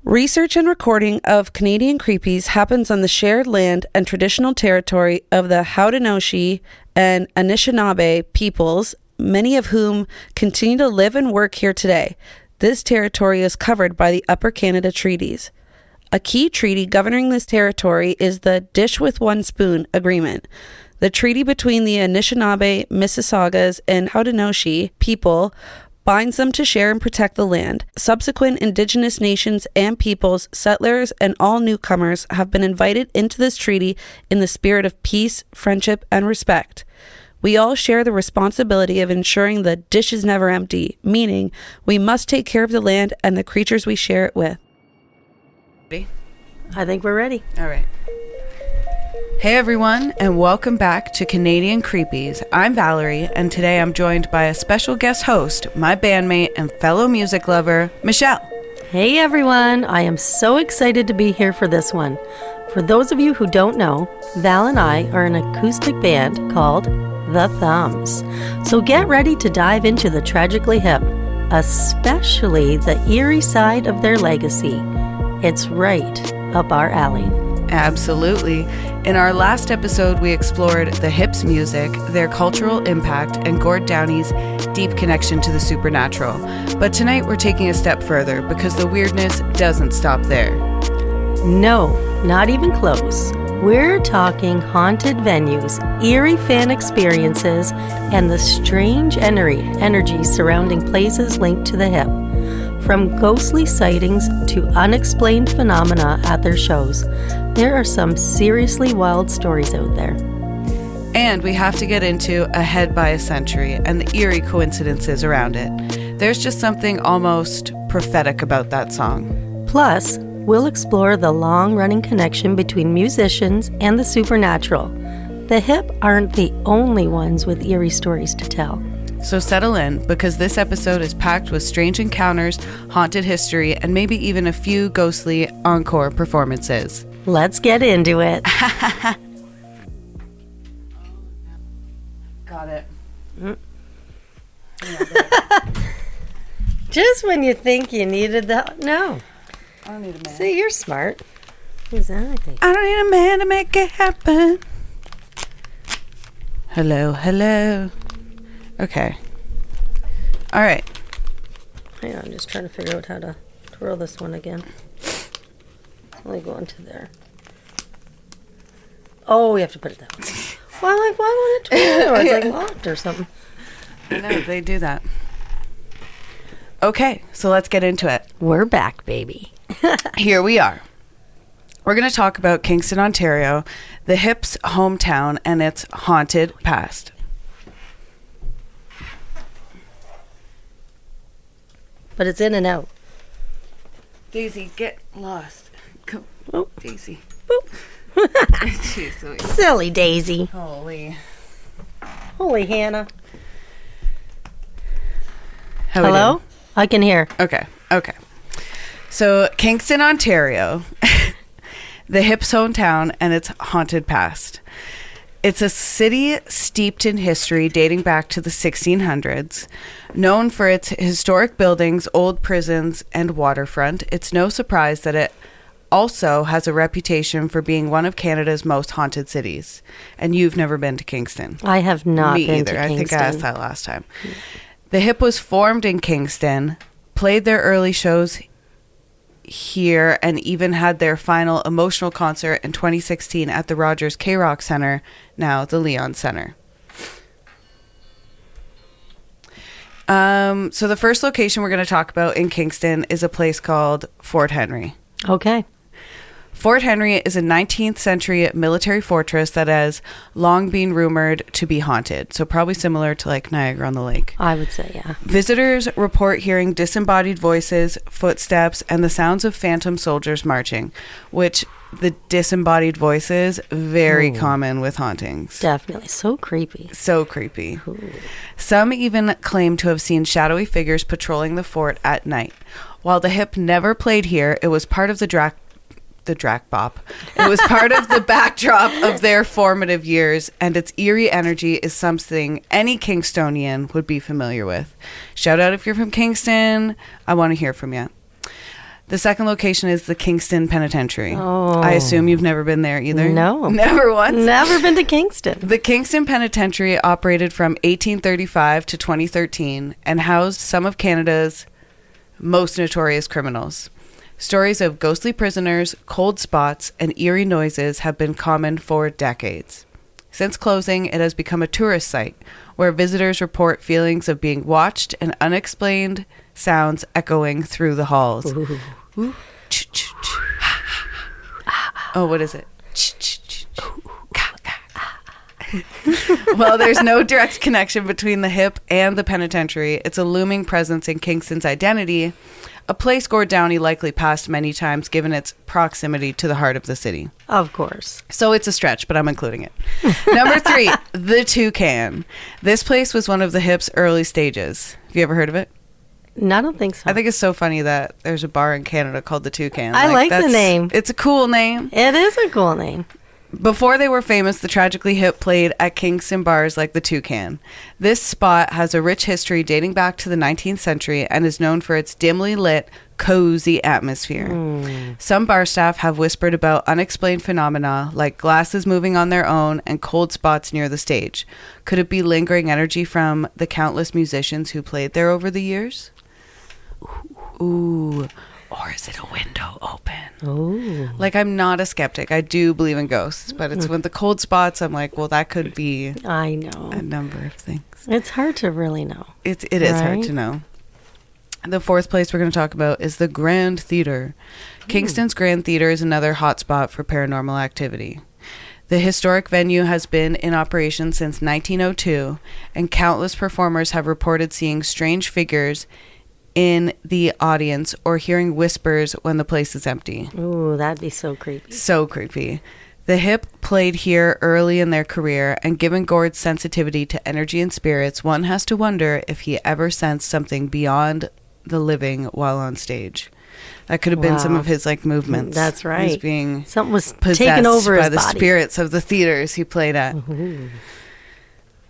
Research and recording of Canadian creepies happens on the shared land and traditional territory of the Haudenosaunee and Anishinaabe peoples, many of whom continue to live and work here today. This territory is covered by the Upper Canada Treaties. A key treaty governing this territory is the Dish with One Spoon Agreement. The treaty between the Anishinaabe, Mississaugas, and Haudenosaunee people binds them to share and protect the land. Subsequent Indigenous nations and peoples, settlers, and all newcomers have been invited into this treaty in the spirit of peace, friendship, and respect. We all share the responsibility of ensuring the dish is never empty, meaning we must take care of the land and the creatures we share it with. Ready? I think we're ready. All right. Hey everyone, and welcome back to Canadian Creepies. I'm Valerie, and today I'm joined by a special guest host, my bandmate and fellow music lover, Michelle. Hey everyone, I am so excited to be here for this one. For those of you who don't know, Val and I are an acoustic band called The Thumbs. So get ready to dive into the Tragically Hip, especially the eerie side of their legacy. It's right up our alley. Absolutely. In our last episode, we explored the Hips' music, their cultural impact, and Gord Downey's deep connection to the supernatural. But tonight we're taking a step further because the weirdness doesn't stop there. No, not even close. We're talking haunted venues, eerie fan experiences, and the strange energy surrounding places linked to the hip. From ghostly sightings to unexplained phenomena at their shows, there are some seriously wild stories out there. And we have to get into Ahead by a Century and the eerie coincidences around it. There's just something almost prophetic about that song. Plus, we'll explore the long-running connection between musicians and the supernatural. The Hip aren't the only ones with eerie stories to tell. So settle in, because this episode is packed with strange encounters, haunted history, and maybe even a few ghostly encore performances. Let's get into it. Got it. Just when you think you needed that. No. I don't need a man. See, you're smart. Exactly. I don't need a man to make it happen. Hello, hello. Okay. All right. Hang on, I'm just trying to figure out how to twirl this one again. It's only going to there. Oh, we have to put it that way. Well, like, why won't it twirl? Or it's like locked or something. I know, they do that. Okay, so let's get into it. We're back, baby. Here we are. We're going to talk about Kingston, Ontario, the Hips' hometown, and its haunted past. But it's in and out. Daisy, get lost. Come. Oh. Daisy. Boop. Jeez Louise. Silly Daisy. Holy Hannah. How we Hello? doing? I can hear. Okay. So, Kingston, Ontario, the Hips' hometown and its haunted past. It's a city steeped in history dating back to the 1600s. Known for its historic buildings, old prisons, and waterfront, it's no surprise that it also has a reputation for being one of Canada's most haunted cities. And you've never been to Kingston. I have not Me been either. to I Kingston. think I asked that last time. The Hip was formed in Kingston, played their early shows here, and even had their final emotional concert in 2016 at the Rogers K-Rock Centre, now the Leon Centre. So the first location we're going to talk about in Kingston is a place called Fort Henry. Okay. Fort Henry is a 19th century military fortress that has long been rumored to be haunted. So probably similar to like Niagara-on-the-Lake. I would say, yeah. Visitors report hearing disembodied voices, footsteps, and the sounds of phantom soldiers marching, which the disembodied voices, very common with hauntings. Definitely. So creepy. So creepy. Ooh. Some even claim to have seen shadowy figures patrolling the fort at night. While the Hip never played here, it was part of the Drac Bop. It was part of the backdrop of their formative years, and its eerie energy is something any Kingstonian would be familiar with. Shout out if you're from Kingston. I want to hear from you. The second location is the Kingston Penitentiary. Oh. I assume you've never been there either? No. Never once? Never been to Kingston. The Kingston Penitentiary operated from 1835 to 2013 and housed some of Canada's most notorious criminals. Stories of ghostly prisoners, cold spots, and eerie noises have been common for decades. Since closing, it has become a tourist site where visitors report feelings of being watched and unexplained sounds echoing through the halls. Ooh. Ooh. Oh, what is it? Well, there's no direct connection between the Hip and the penitentiary. It's a looming presence in Kingston's identity, a place Gord Downie likely passed many times given its proximity to the heart of the city. Of course. So it's a stretch, but I'm including it. Number 3, the Toucan. This place was one of the Hip's early stages. Have you ever heard of it? No, I don't think so. I think it's so funny that there's a bar in Canada called the Toucan. I like the name. It's a cool name. It is a cool name. Before they were famous, the Tragically Hip played at Kingston bars like the Toucan. This spot has a rich history dating back to the 19th century and is known for its dimly lit, cozy atmosphere. Some bar staff have whispered about unexplained phenomena like glasses moving on their own and cold spots near the stage. Could it be lingering energy from the countless musicians who played there over the years? Ooh. Or is it a window open? Oh. Like, I'm not a skeptic. I do believe in ghosts, but it's when the cold spots, I'm like, well, that could be I know. a number of things. It's hard to really know. It is hard Right? to know. The fourth place we're going to talk about is the Grand Theater. Kingston's Grand Theater is another hotspot for paranormal activity. The historic venue has been in operation since 1902, and countless performers have reported seeing strange figures in the audience or hearing whispers when the place is empty. Ooh, that'd be so creepy. So creepy. The Hip played here early in their career, and given Gord's sensitivity to energy and spirits, one has to wonder if he ever sensed something beyond the living while on stage. That could have been some Wow. of his like movements. That's right. He's being Something was possessed taken over by his the body. spirits of the theaters he played at. Ooh.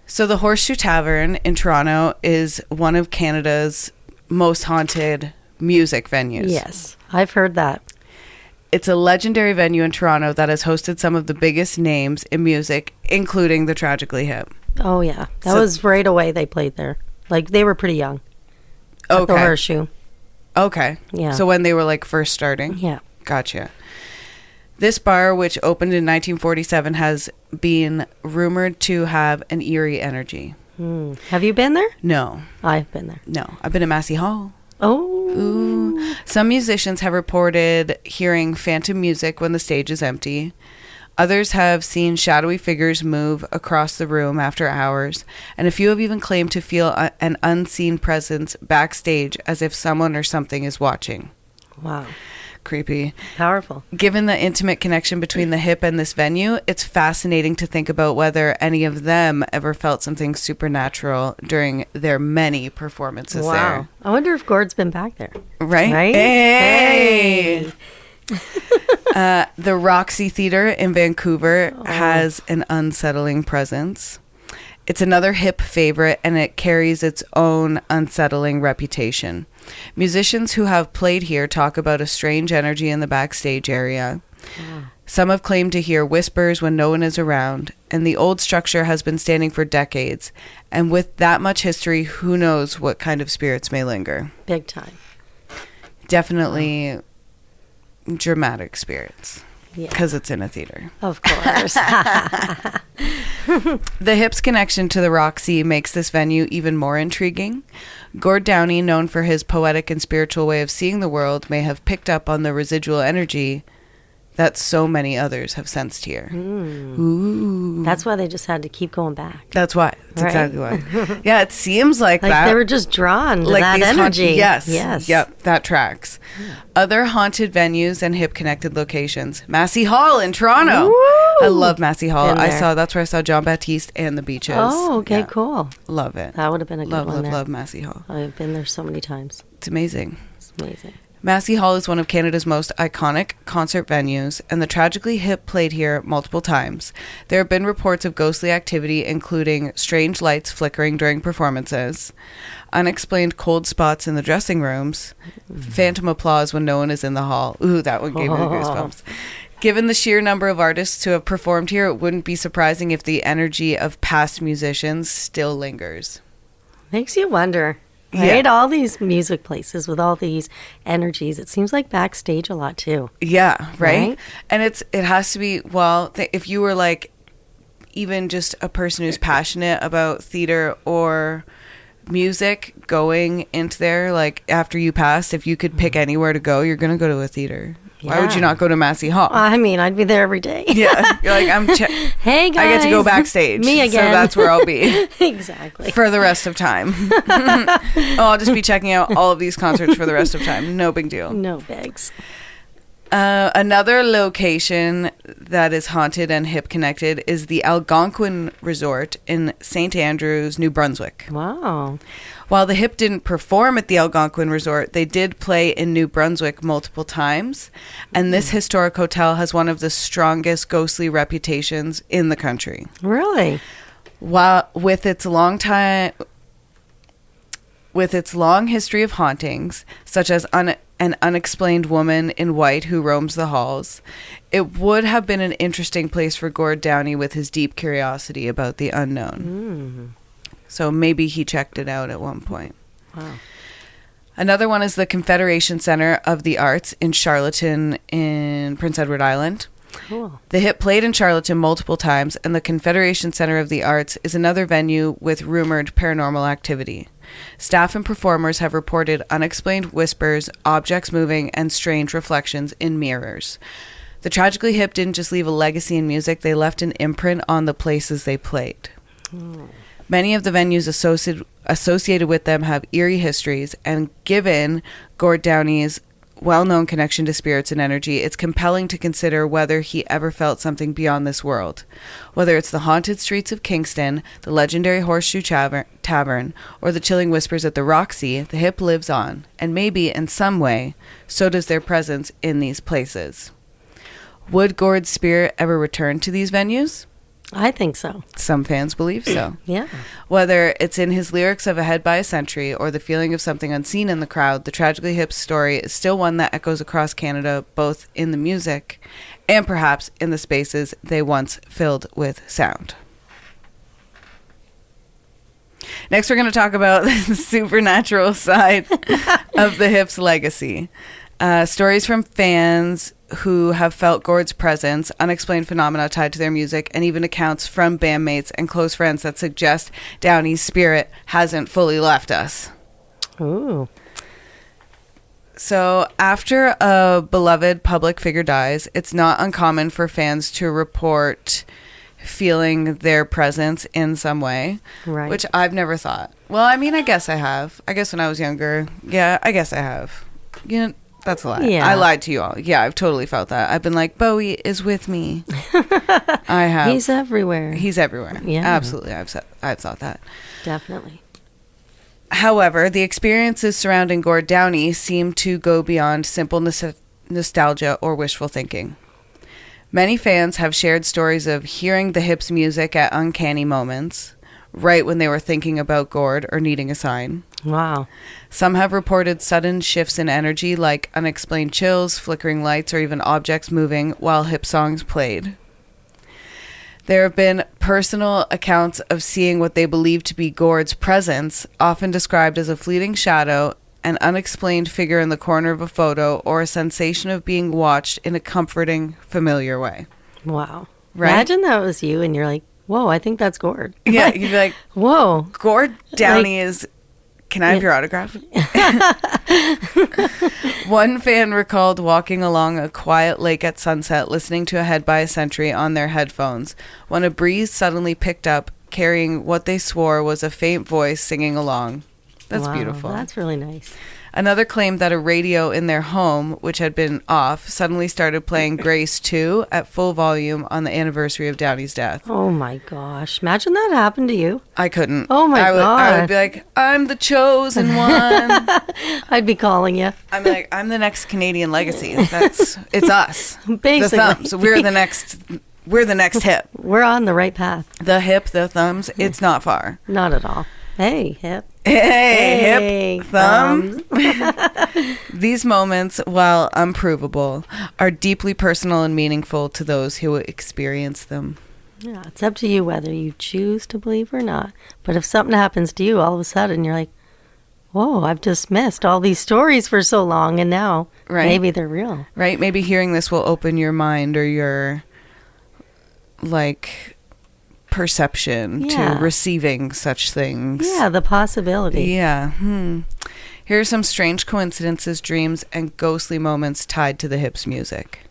So the Horseshoe Tavern in Toronto is one of Canada's most haunted music venues. Yes, I've heard that. It's a legendary venue in Toronto that has hosted some of the biggest names in music, including the Tragically Hip. Oh, yeah. That So- was right away they played there. Like, they were pretty young. At the Okay. Horseshoe. Okay. Yeah. So when they were like first starting? Yeah. Gotcha. This bar, which opened in 1947, has been rumored to have an eerie energy. Have you been there? No. I've been there. No. I've been at Massey Hall. Oh. Ooh. Some musicians have reported hearing phantom music when the stage is empty. Others have seen shadowy figures move across the room after hours, and a few have even claimed to feel an unseen presence backstage as if someone or something is watching. Wow. Creepy. Powerful. Given the intimate connection between the Hip and this venue, it's fascinating to think about whether any of them ever felt something supernatural during their many performances Wow. I wonder if Gord's been back there. there. Right? Right? Hey! The Roxy Theatre in Vancouver has an unsettling presence. It's another Hip favorite, and it carries its own unsettling reputation. Musicians who have played here talk about a strange energy in the backstage area. Some have claimed to hear whispers when no one is around, and the old structure has been standing for decades. And with that much history, who knows what kind of spirits may linger. Big time. Definitely dramatic spirits, Yeah. because it's in a theater. Of course. The Hip's connection to the Roxy makes this venue even more intriguing. Gord Downie, known for his poetic and spiritual way of seeing the world, may have picked up on the residual energy that so many others have sensed here. Ooh. That's why they just had to keep going back. That's why. That's Right? exactly why. Yeah, it seems like Like that. they were just drawn to that these energy. yes. Yes. Yep, that tracks. Other haunted venues and Hip-connected locations. Massey Hall in Toronto. Woo! I love Massey Hall. Been there. That's where I saw John Baptiste and the Beaches. Oh, okay, Yeah. cool. Love it. That would have been a good Love, one love, there. love Massey Hall. I've been there so many times. It's amazing. It's amazing. Massey Hall is one of Canada's most iconic concert venues, and the Tragically Hip played here multiple times. There have been reports of ghostly activity, including strange lights flickering during performances, unexplained cold spots in the dressing rooms, phantom applause when no one is in the hall. Ooh, that one gave me the goosebumps. Given the sheer number of artists who have performed here, it wouldn't be surprising if the energy of past musicians still lingers. Makes you wonder. Right? Yeah. All these music places with all these energies. It seems like backstage a lot too. Yeah, right? Right? And it has to be, well, if you were like even just a person who's passionate about theater or music, going into there, like after you passed, if you could pick anywhere to go, you're going to go to a theater. Why would you not go to Massey Hall? I mean, I'd be there every day. Yeah, you're like, Hey guys, I get to go backstage. Me again. So that's where I'll be. Exactly. For the rest of time. I'll just be checking out all of these concerts for the rest of time. No big deal. No bags. Another location that is haunted and hip connected is the Algonquin Resort in St. Andrews, New Brunswick. Wow. While the Hip didn't perform at the Algonquin Resort, they did play in New Brunswick multiple times, and this historic hotel has one of the strongest ghostly reputations in the country. Really? While with its long history of hauntings, such as an unexplained woman in white who roams the halls, it would have been an interesting place for Gord Downie with his deep curiosity about the unknown. So maybe he checked it out at one point. Wow. Another one is the Confederation Center of the Arts in Charlottetown in Prince Edward Island. Cool. The Hip played in Charlottetown multiple times, and the Confederation Center of the Arts is another venue with rumored paranormal activity. Staff and performers have reported unexplained whispers, objects moving, and strange reflections in mirrors. The Tragically Hip didn't just leave a legacy in music, they left an imprint on the places they played. Many of the venues associated with them have eerie histories, and given Gord Downie's well-known connection to spirits and energy, it's compelling to consider whether he ever felt something beyond this world. Whether it's the haunted streets of Kingston, the legendary Horseshoe Tavern, or the chilling whispers at the Roxy, the Hip lives on, and maybe in some way, so does their presence in these places. Would Gord's spirit ever return to these venues? I think so. Some fans believe so. Yeah. Whether it's in his lyrics of Ahead by a Century or the feeling of something unseen in the crowd, the Tragically Hip story is still one that echoes across Canada, both in the music and perhaps in the spaces they once filled with sound. Next, we're going to talk about the supernatural side of the Hip's legacy. Stories from fans who have felt Gord's presence, unexplained phenomena tied to their music, and even accounts from bandmates and close friends that suggest Downie's spirit hasn't fully left us. Ooh. So after a beloved public figure dies, it's not uncommon for fans to report feeling their presence in some way, Right. which I've never thought. Well, I mean, I guess I have. I guess when I was younger, yeah, I guess I have. You know, that's a lie. Yeah. I lied to you all. Yeah, I've totally felt that. I've been like, Bowie is with me. I have. He's everywhere. He's everywhere. Yeah. Absolutely. I've thought that. Definitely. However, the experiences surrounding Gord Downie seem to go beyond simple nostalgia or wishful thinking. Many fans have shared stories of hearing the Hip's music at uncanny moments, right when they were thinking about Gord or needing a sign. Wow. Some have reported sudden shifts in energy, like unexplained chills, flickering lights, or even objects moving while Hip songs played. There have been personal accounts of seeing what they believe to be Gord's presence, often described as a fleeting shadow, an unexplained figure in the corner of a photo, or a sensation of being watched in a comforting, familiar way. Wow. Right? Imagine that was you and you're like, whoa, I think that's Gord. Yeah, Like, you'd be like, whoa. Gord Downie is... Can I have your autograph? One fan recalled walking along a quiet lake at sunset, listening to Ahead by a Century on their headphones, when a breeze suddenly picked up, carrying what they swore was a faint voice singing along. That's Wow, beautiful. That's really nice. Another claimed that a radio in their home, which had been off, suddenly started playing Grace 2 at full volume on the anniversary of Downey's death. Oh my gosh. Imagine that happened to you. I couldn't. Oh my God. I would be like, I'm the chosen one. I'd be calling you. I'm like, I'm the next Canadian legacy. It's us. Basically. The thumbs. We're the next hip. We're on the right path. The hip, the thumbs, it's not far. Not at all. Hey, hip. Hey, hip, thumb. These moments, while unprovable, are deeply personal and meaningful to those who experience them. Yeah, it's up to you whether you choose to believe or not. But if something happens to you, all of a sudden you're like, whoa, I've just missed all these stories for so long, and now maybe they're real. Right? Maybe hearing this will open your mind or your, perception to receiving such things. Yeah, the possibility. Yeah. Here are some strange coincidences, dreams, and ghostly moments tied to the Hip's music.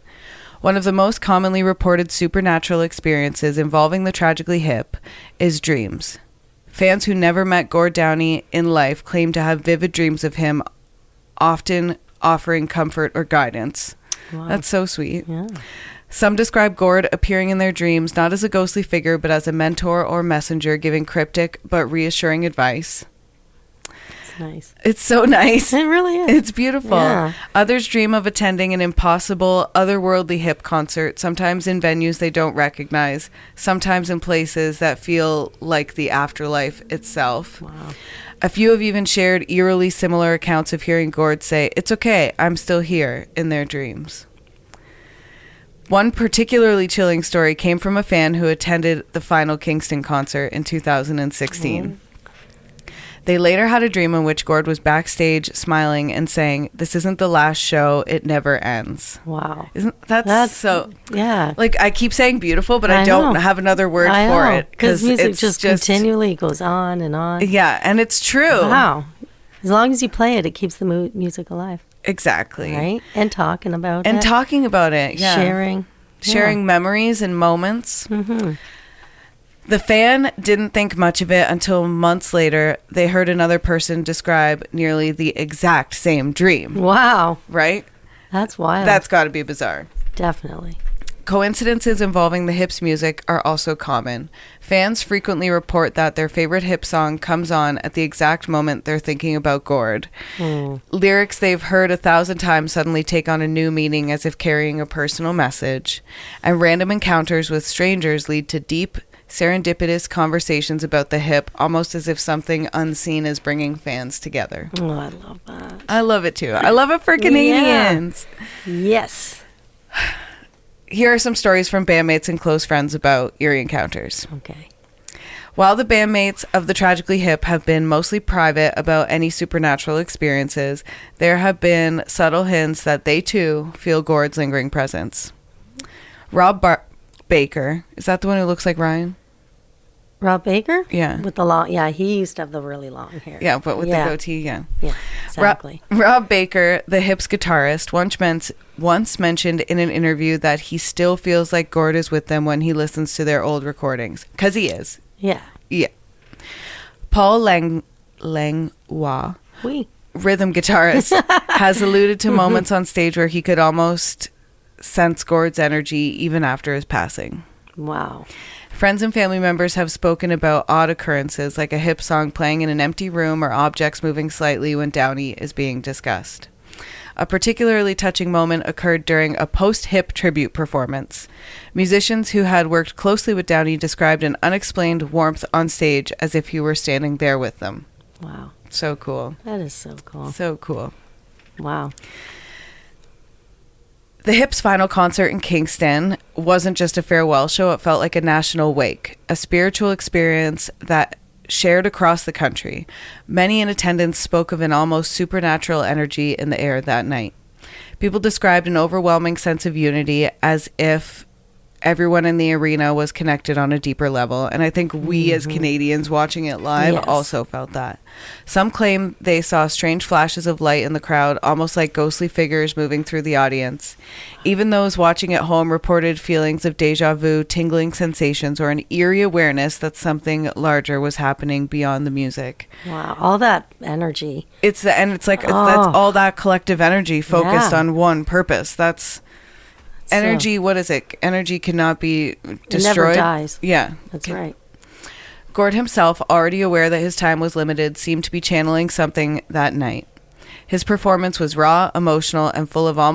One of the most commonly reported supernatural experiences involving the Tragically Hip is dreams. Fans who never met Gord Downey in life claim to have vivid dreams of him, often offering comfort or guidance. Wow. That's so sweet. Yeah. Some describe Gord appearing in their dreams not as a ghostly figure, but as a mentor or messenger, giving cryptic but reassuring advice. It's nice. It's so nice. It really is. It's beautiful. Yeah. Others dream of attending an impossible, otherworldly Hip concert, sometimes in venues they don't recognize, sometimes in places that feel like the afterlife itself. Wow. A few have even shared eerily similar accounts of hearing Gord say, "It's okay, I'm still here," in their dreams. One particularly chilling story came from a fan who attended the final Kingston concert in 2016. They later had a dream in which Gord was backstage smiling and saying, "This isn't the last show, it never ends." Wow. Isn't that's so... Yeah. I keep saying beautiful, but I don't have another word for it. Because music just continually goes on and on. Yeah, and it's true. Wow. As long as you play it, it keeps the music alive. Exactly. Right? And talking about it. And talking about it, yeah. Sharing memories and moments. Mm-hmm. The fan didn't think much of it until months later, they heard another person describe nearly the exact same dream. Wow. Right? That's wild. That's got to be bizarre. Definitely. Coincidences involving the Hip's music are also common. Fans frequently report that their favorite Hip song comes on at the exact moment they're thinking about Gord. Lyrics they've heard 1,000 times suddenly take on a new meaning as if carrying a personal message. And random encounters with strangers lead to deep, serendipitous conversations about the Hip, almost as if something unseen is bringing fans together. Oh, I love that. I love it too. I love it for Canadians. Yeah. Yes. Here are some stories from bandmates and close friends about eerie encounters. Okay. While the bandmates of the Tragically Hip have been mostly private about any supernatural experiences, there have been subtle hints that they too feel Gord's lingering presence. Rob Baker, is that the one who looks like Ryan? Rob Baker? Yeah. With the long, he used to have the really long hair. Yeah, but with the goatee, yeah. Yeah, exactly. Rob Baker, the Hip's guitarist, once mentioned in an interview that he still feels like Gord is with them when he listens to their old recordings. Because he is. Yeah. Yeah. Paul Langlois, rhythm guitarist, has alluded to moments on stage where he could almost sense Gord's energy even after his passing. Wow. Friends and family members have spoken about odd occurrences like a Hip song playing in an empty room or objects moving slightly when Downey is being discussed. A particularly touching moment occurred during a post-Hip tribute performance. Musicians who had worked closely with Downey described an unexplained warmth on stage as if he were standing there with them. Wow. So cool. That is so cool. So cool. Wow. The Hip's final concert in Kingston wasn't just a farewell show, it felt like a national wake, a spiritual experience that shared across the country. Many in attendance spoke of an almost supernatural energy in the air that night. People described an overwhelming sense of unity as if everyone in the arena was connected on a deeper level. And I think we as Canadians watching it live also felt that. Some claim they saw strange flashes of light in the crowd, almost like ghostly figures moving through the audience. Even those watching at home reported feelings of deja vu, tingling sensations, or an eerie awareness that something larger was happening beyond the music. Wow, all that energy. That's all that collective energy focused on one purpose. That's energy. What is it? Energy cannot be destroyed. It never dies. Yeah. That's right. Gord himself, already aware that his time was limited, seemed to be channeling something that night. His performance was raw, emotional, and full of an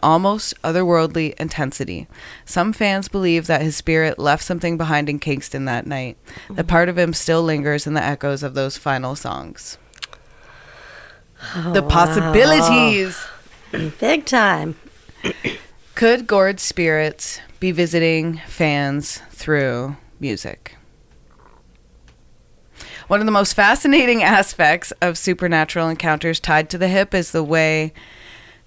almost otherworldly intensity. Some fans believe that his spirit left something behind in Kingston that night. The part of him still lingers in the echoes of those final songs. The possibilities. Big time. Could Gord's spirits be visiting fans through music? One of the most fascinating aspects of supernatural encounters tied to the hip is the way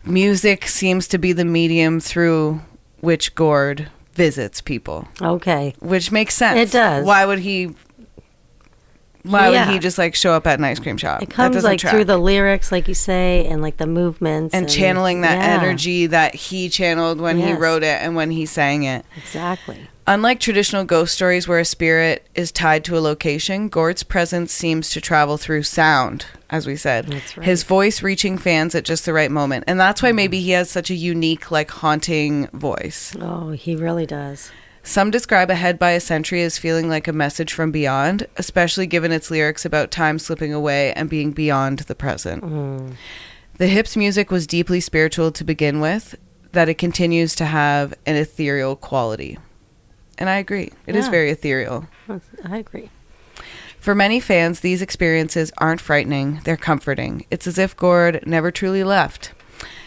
music seems to be the medium through which Gord visits people. Okay. Which makes sense. It does. Why would he just like show up at an ice cream shop? It comes like through the lyrics, like you say, and like the movements. And channeling that energy that he channeled when he wrote it and when he sang it. Exactly. Unlike traditional ghost stories where a spirit is tied to a location, Gord's presence seems to travel through sound, as we said. That's right. His voice reaching fans at just the right moment. And that's why maybe he has such a unique, like, haunting voice. Oh, he really does. Some describe Ahead by a Century as feeling like a message from beyond, especially given its lyrics about time slipping away and being beyond the present. The Hip's music was deeply spiritual to begin with, that it continues to have an ethereal quality. And I agree. It is very ethereal. I agree. For many fans, these experiences aren't frightening. They're comforting. It's as if Gord never truly left,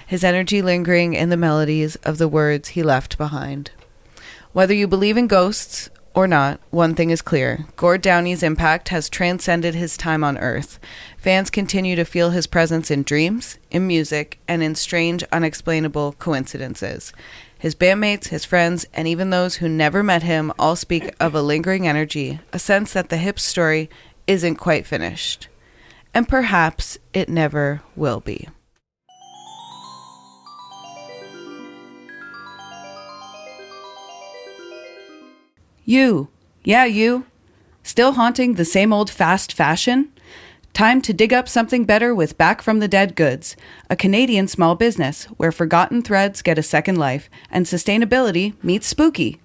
his energy lingering in the melodies of the words he left behind. Whether you believe in ghosts or not, one thing is clear. Gord Downey's impact has transcended his time on Earth. Fans continue to feel his presence in dreams, in music, and in strange, unexplainable coincidences. His bandmates, his friends, and even those who never met him all speak of a lingering energy, a sense that the Hip story isn't quite finished. And perhaps it never will be. You. Still haunting the same old fast fashion? Time to dig up something better with Back from the Dead Goods, a Canadian small business where forgotten threads get a second life and sustainability meets spooky.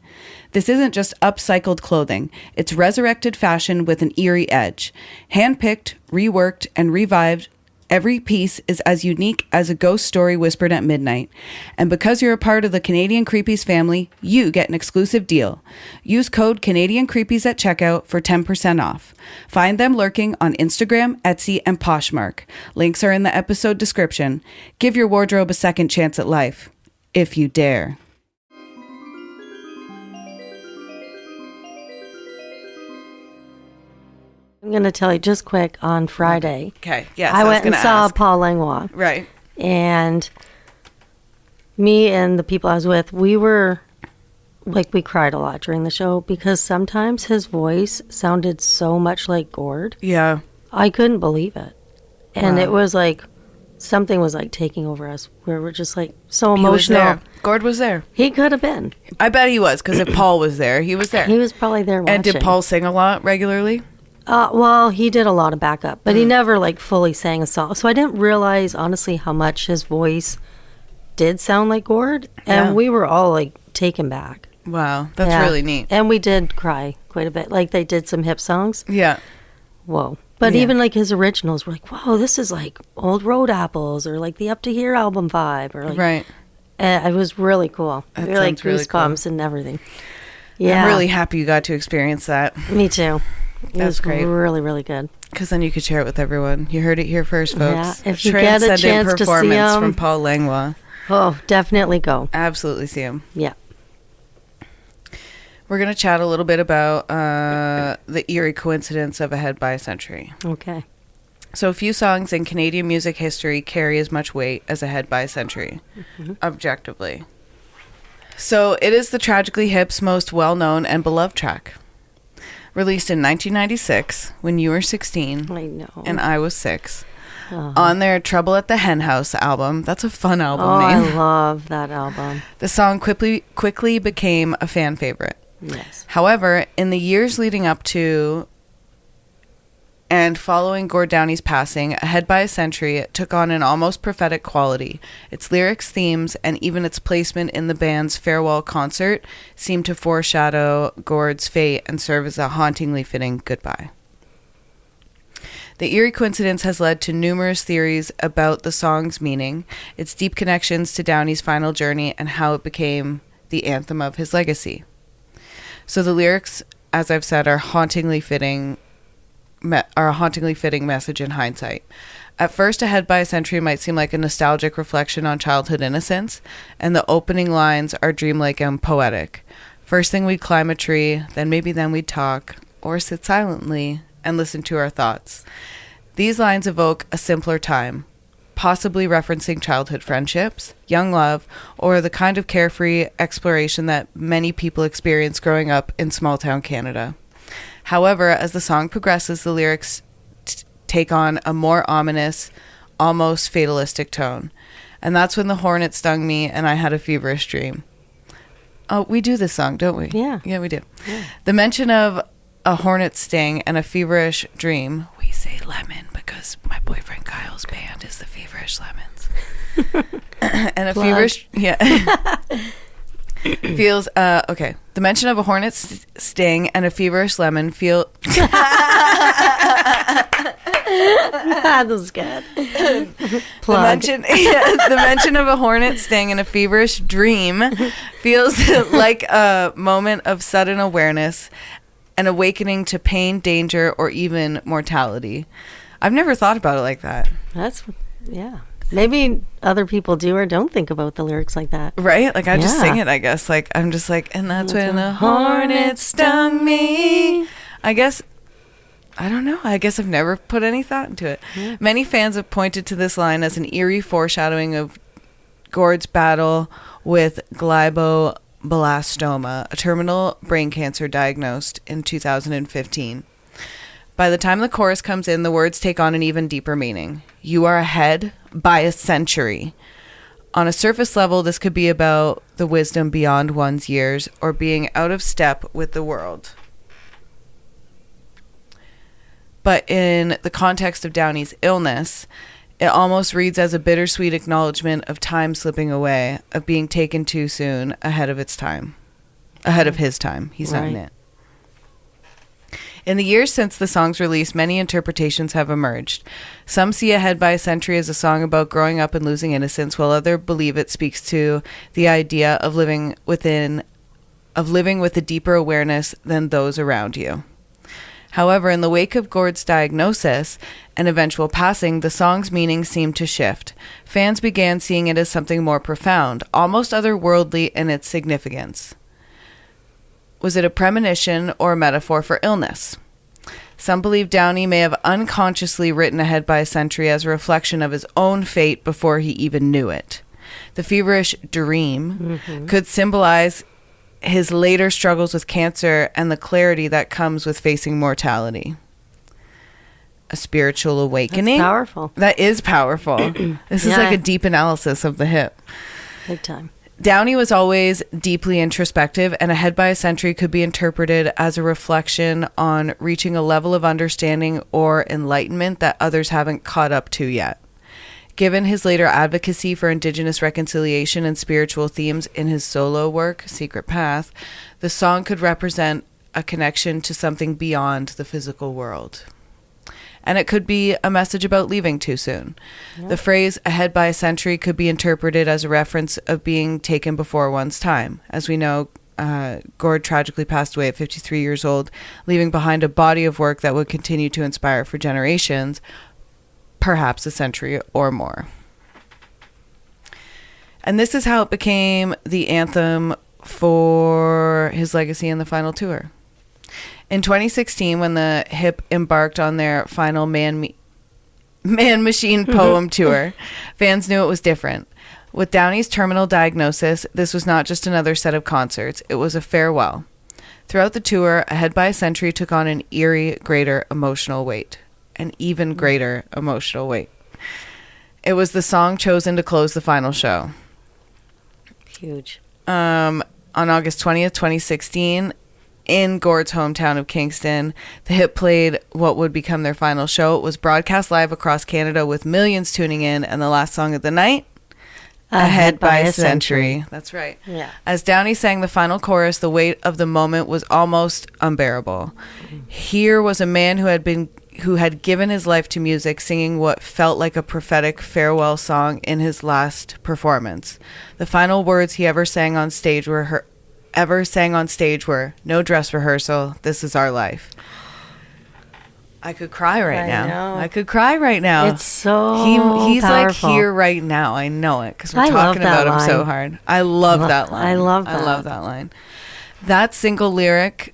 This isn't just upcycled clothing. It's resurrected fashion with an eerie edge. Handpicked, reworked, and revived, every piece is as unique as a ghost story whispered at midnight. And because you're a part of the Canadian Creepies family, you get an exclusive deal. Use code Canadian Creepies at checkout for 10% off. Find them lurking on Instagram, Etsy, and Poshmark. Links are in the episode description. Give your wardrobe a second chance at life, if you dare. I'm going to tell you just quick on Friday. Okay, yes. I went and saw Paul Langlois. Right. And me and the people I was with, we were, like, we cried a lot during the show because sometimes his voice sounded so much like Gord. Yeah. I couldn't believe it. And Wow. it was like, something was like taking over us. We were just like so emotional. He was there. Gord was there. He could have been. I bet he was, because if Paul was there, he was there. He was probably there watching. And did Paul sing a lot regularly? Well, he did a lot of backup, but he never like fully sang a song. So I didn't realize, honestly, how much his voice did sound like Gord. And we were all like taken back. Wow, that's really neat. And we did cry quite a bit. Like they did some hip songs. Yeah. Whoa. But even like his originals were like, whoa, this is like old Road Apples or like the Up to Here album vibe. Or like, right. It was really cool. That We were like sounds really goosebumps and everything. Yeah. I'm really happy you got to experience that. Me too. It That's was great. Really, really good. Because then you could share it with everyone. You heard it here first, folks. Yeah, if you get a chance to see performance him, from Paul Langlois. Oh, definitely go. Absolutely see him. Yeah. We're going to chat a little bit about the eerie coincidence of Ahead by a Century. Okay. So a few songs in Canadian music history carry as much weight as Ahead by a Century, objectively. So it is the Tragically Hip's most well-known and beloved track. Released in 1996 when you were 16 I know. and I was 6. On their Trouble at the Hen House album. That's a fun album name. I love that album. The song quickly became a fan favorite. Yes. However, in the years leading up to and following Gord Downie's passing, Ahead by a Century, it took on an almost prophetic quality. Its lyrics, themes, and even its placement in the band's farewell concert seemed to foreshadow Gord's fate and serve as a hauntingly fitting goodbye. The eerie coincidence has led to numerous theories about the song's meaning, its deep connections to Downie's final journey, and how it became the anthem of his legacy. So the lyrics, as I've said, are a hauntingly fitting message in hindsight. At first, Ahead by a Century might seem like a nostalgic reflection on childhood innocence, and the opening lines are dreamlike and poetic. First thing we'd climb a tree, then we'd talk, or sit silently and listen to our thoughts. These lines evoke a simpler time, possibly referencing childhood friendships, young love, or the kind of carefree exploration that many people experience growing up in small-town Canada. However, as the song progresses, the lyrics take on a more ominous, almost fatalistic tone. And that's when the hornet stung me and I had a feverish dream. Oh, we do this song, don't we? Yeah. Yeah, we do. Yeah. The mention of a hornet sting and a feverish dream, we say lemon because my boyfriend Kyle's band is the Feverish Lemons. And a feverish, yeah. Feels okay. The mention of a hornet sting and a feverish lemon feel. That was good. The mention of a hornet sting and a feverish dream feels like a moment of sudden awareness, an awakening to pain, danger, or even mortality. I've never thought about it like that. Yeah. Maybe other people do or don't think about the lyrics like that. Right? Like, I just sing it, I guess. Like, I'm just like, and that's when the hornet stung me. I guess, I don't know. I guess I've never put any thought into it. Yeah. Many fans have pointed to this line as an eerie foreshadowing of Gord's battle with glioblastoma, a terminal brain cancer diagnosed in 2015. By the time the chorus comes in, the words take on an even deeper meaning. You are ahead by a century. On a surface level, this could be about the wisdom beyond one's years or being out of step with the world. But in the context of Downie's illness, it almost reads as a bittersweet acknowledgement of time slipping away, of being taken too soon, ahead of its time. Ahead of his time. He's not in it. In the years since the song's release, many interpretations have emerged. Some see Ahead by a Century as a song about growing up and losing innocence, while others believe it speaks to the idea of living with a deeper awareness than those around you. However, in the wake of Gord's diagnosis and eventual passing, the song's meaning seemed to shift. Fans began seeing it as something more profound, almost otherworldly in its significance. Was it a premonition or a metaphor for illness? Some believe Downie may have unconsciously written Ahead by a Century as a reflection of his own fate before he even knew it. The feverish dream could symbolize his later struggles with cancer and the clarity that comes with facing mortality. A spiritual awakening. That's powerful. That is powerful. This is like a deep analysis of the hip. Big time. Downie was always deeply introspective, and Ahead by a Century could be interpreted as a reflection on reaching a level of understanding or enlightenment that others haven't caught up to yet. Given his later advocacy for Indigenous reconciliation and spiritual themes in his solo work, Secret Path, the song could represent a connection to something beyond the physical world. And it could be a message about leaving too soon. Yeah. The phrase Ahead by a Century could be interpreted as a reference of being taken before one's time. As we know, Gord tragically passed away at 53 years old, leaving behind a body of work that would continue to inspire for generations, perhaps a century or more. And this is how it became the anthem for his legacy in the final tour. In 2016, when the Hip embarked on their final Man Machine poem tour, fans knew it was different. With Downey's terminal diagnosis, this was not just another set of concerts, it was a farewell. Throughout the tour, Ahead by a Century took on an eerie, greater emotional weight. An even greater emotional weight. It was the song chosen to close the final show. Huge. On August 20th, 2016, in Gord's hometown of Kingston, the Hip played what would become their final show. It was broadcast live across Canada with millions tuning in, and the last song of the night, Ahead by a Century. That's right. Yeah. As Downey sang the final chorus, the weight of the moment was almost unbearable. Here was a man who had given his life to music, singing what felt like a prophetic farewell song in his last performance. The final words he ever sang on stage were "No dress rehearsal. This is our life." I could cry right now. Know. I could cry right now. It's so He's powerful. like here right now. I know it because we're I love talking that about him so line. hard. I love that line. I love I love that line. That single lyric,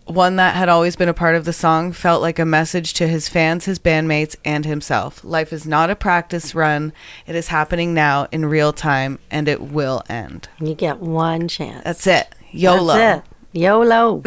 one that had always been a part of the song, felt like a message to his fans, his bandmates, and himself. Life is not a practice run. It is happening now in real time, and it will end. You get one chance. That's it. YOLO. That's it. YOLO.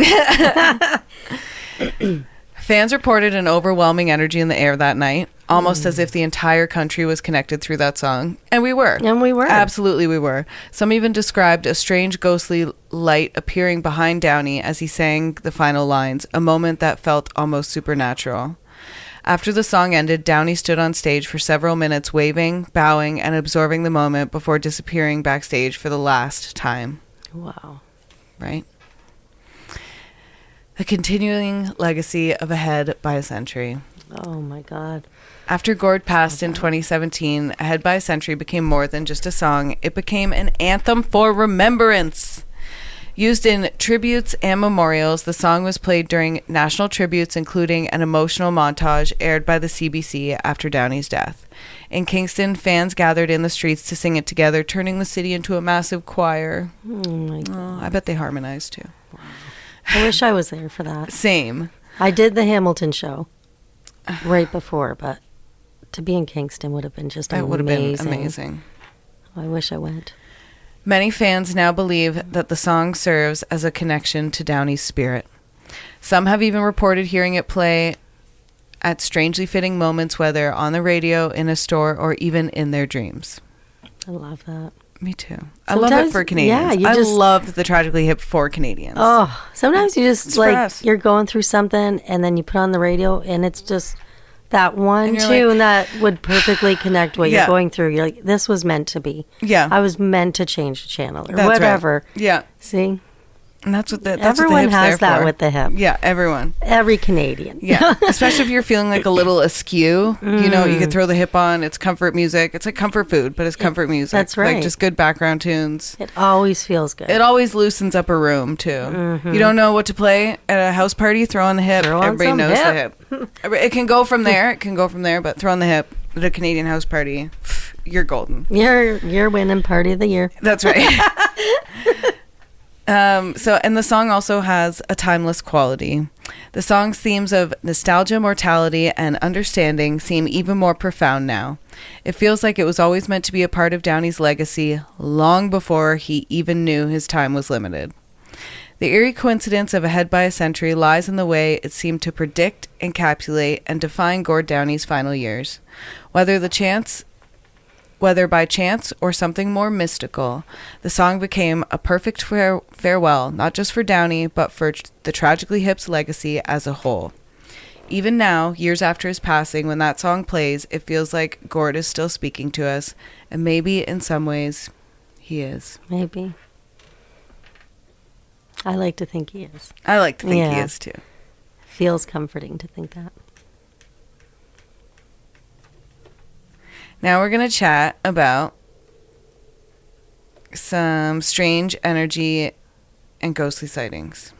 Fans reported an overwhelming energy in the air that night, almost as if the entire country was connected through that song. And we were. And we were. Absolutely we were. Some even described a strange ghostly light appearing behind Downey as he sang the final lines, a moment that felt almost supernatural. After the song ended, Downey stood on stage for several minutes, waving, bowing, and absorbing the moment before disappearing backstage for the last time. Wow. Right? The continuing legacy of Ahead by a Century. Oh my God. After Gord passed in 2017, Ahead by a Century became more than just a song. It became an anthem for remembrance. Used in tributes and memorials, the song was played during national tributes, including an emotional montage aired by the CBC after Downey's death. In Kingston, fans gathered in the streets to sing it together, turning the city into a massive choir. Oh my God. Oh, I bet they harmonized too. I wish I was there for that. Same. I did the Hamilton show right before, but to be in Kingston would have been just That amazing. would have been amazing. I wish I went. Many fans now believe that the song serves as a connection to Downey's spirit. Some have even reported hearing it play at strangely fitting moments, whether on the radio, in a store, or even in their dreams. I love that. Me too. I love it Sometimes- for Canadians. yeah, I love the Tragically Hip for Canadians. Oh, sometimes you just It's for us. you're going through something and then you put on the radio and it's just that one And you're tune that would perfectly connect what Yeah. you're going through. You're like, this was meant to be. Yeah. I was meant to change the channel or That's right. whatever. Yeah. See? And that's what the Everyone hip's has there that for. with the hip. Yeah, everyone. Every Canadian. Yeah, especially if you're feeling like a little askew. You know, you could throw the hip on. It's comfort music. It's like comfort food, but it's comfort music. That's right. Like just good background tunes. It always feels good. It always loosens up a room too. You don't know what to play at a house party? Throw on the hip. Throw on Everybody some knows hip. the hip. It can go from there. It can go from there. But throw on the hip at a Canadian house party. You're golden. You're winning party of the year. That's right. And the song also has a timeless quality. The song's themes of nostalgia, mortality, and understanding seem even more profound now. It feels like it was always meant to be a part of Downey's legacy long before he even knew his time was limited. The eerie coincidence of Ahead by a Century lies in the way it seemed to predict, encapsulate, and define Gord Downey's final years. Whether by chance or something more mystical, the song became a perfect farewell, not just for Downey, but for the Tragically Hip's legacy as a whole. Even now, years after his passing, when that song plays, it feels like Gord is still speaking to us, and maybe in some ways, he is. Maybe. I like to think he is. I like to think he Yeah. is too. Feels comforting to think that. Now we're going to chat about some strange energy and ghostly sightings.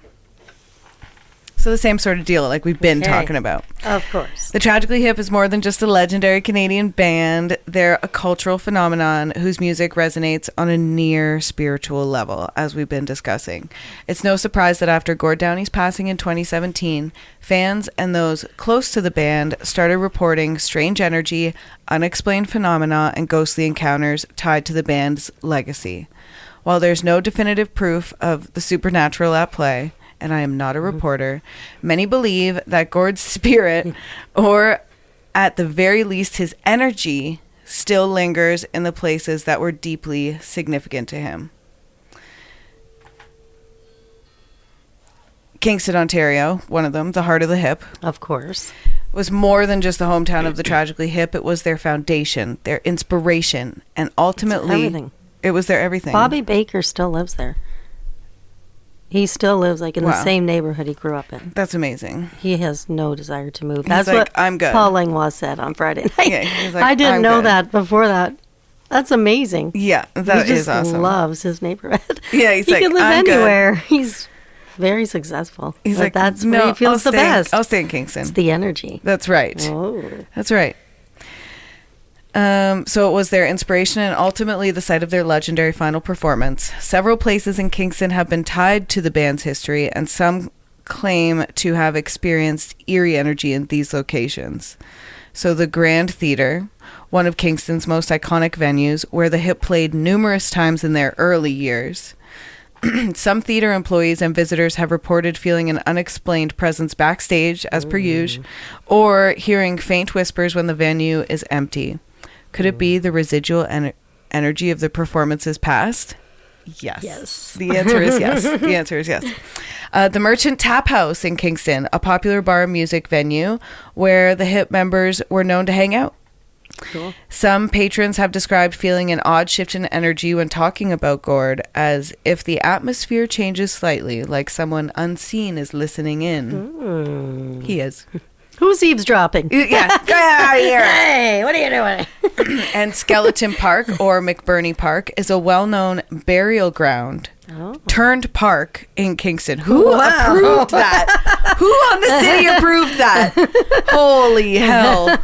So the same sort of deal like we've been talking about. Of course. The Tragically Hip is more than just a legendary Canadian band. They're a cultural phenomenon whose music resonates on a near spiritual level, as we've been discussing. It's no surprise that after Gord Downie's passing in 2017, fans and those close to the band started reporting strange energy, unexplained phenomena, and ghostly encounters tied to the band's legacy. While there's no definitive proof of the supernatural at play, and I am not a reporter, many believe that Gord's spirit, or at the very least his energy, still lingers in the places that were deeply significant to him. Kingston, Ontario, one of them, the heart of the hip, Of course. was more than just the hometown of the Tragically Hip. It was their foundation, their inspiration, and ultimately Everything. it was their everything. Bobby Baker still lives there. He still lives like in the Wow. same neighborhood he grew up in. That's amazing. He has no desire to move. He's That's like, what "I'm good." Paul Langlois said on Friday night. Yeah, he's like, I didn't "I'm know good." that before that. That's amazing. Yeah, that he is just awesome. loves his neighborhood. Yeah, he's he like, can live "I'm good." anywhere. He's very successful. He's But like, that's no, where he feels the best. I'll stay in Kingston. It's the energy. That's right. Oh. That's right. So it was their inspiration and ultimately the site of their legendary final performance. Several places in Kingston have been tied to the band's history, and some claim to have experienced eerie energy in these locations. So the Grand Theatre, one of Kingston's most iconic venues, where the Hip played numerous times in their early years. Some theater employees and visitors have reported feeling an unexplained presence backstage, as per usual, or hearing faint whispers when the venue is empty. Could it be the residual energy of the performances past? Yes. Yes. The answer is yes. The answer is yes. The Merchant Tap House in Kingston, a popular bar music venue where the Hip members were known to hang out. Cool. Some patrons have described feeling an odd shift in energy when talking about Gord, as if the atmosphere changes slightly, like someone unseen is listening in. He is. Who's eavesdropping? Yeah, get out of here. Hey, what are you doing? And Skeleton Park, or McBurney Park, is a well-known burial ground turned park in Kingston. Who approved that? Who on the city approved that? Holy hell.